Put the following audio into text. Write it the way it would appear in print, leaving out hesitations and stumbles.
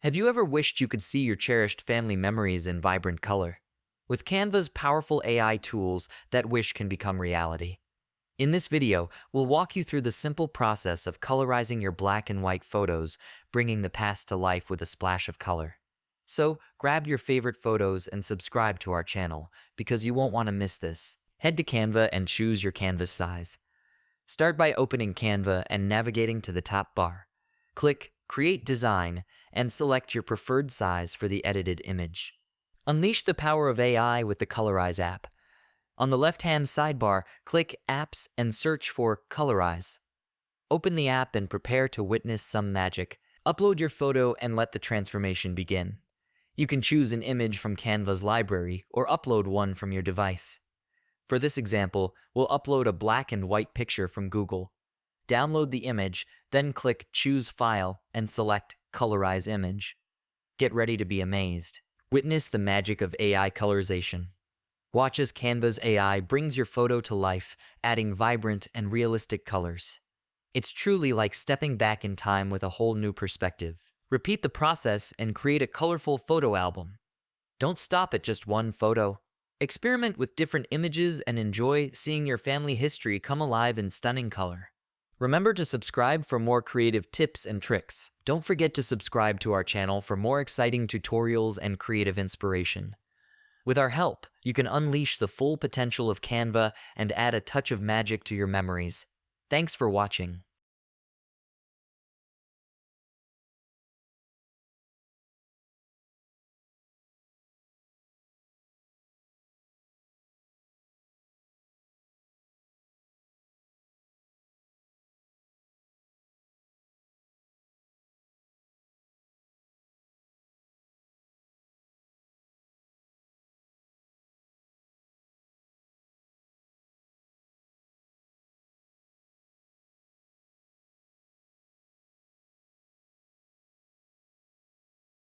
Have you ever wished you could see your cherished family memories in vibrant color? With Canva's powerful AI tools, that wish can become reality. In this video, we'll walk you through the simple process of colorizing your black and white photos, bringing the past to life with a splash of color. So, grab your favorite photos and subscribe to our channel, because you won't want to miss this. Head to Canva and choose your canvas size. Start by opening Canva and navigating to the top bar. Click Create Design and select your preferred size for the edited image. Unleash the power of AI with the Colorize app. On the left-hand sidebar, click Apps and search for Colorize. Open the app and prepare to witness some magic. Upload your photo and let the transformation begin. You can choose an image from Canva's library or upload one from your device. For this example, we'll upload a black and white picture from Google. Download the image, then click Choose File and select Colorize Image. Get ready to be amazed. Witness the magic of AI colorization. Watch as Canva's AI brings your photo to life, adding vibrant and realistic colors. It's truly like stepping back in time with a whole new perspective. Repeat the process and create a colorful photo album. Don't stop at just one photo. Experiment with different images and enjoy seeing your family history come alive in stunning color. Remember to subscribe for more creative tips and tricks. Don't forget to subscribe to our channel for more exciting tutorials and creative inspiration. With our help, you can unleash the full potential of Canva and add a touch of magic to your memories. Thanks for watching.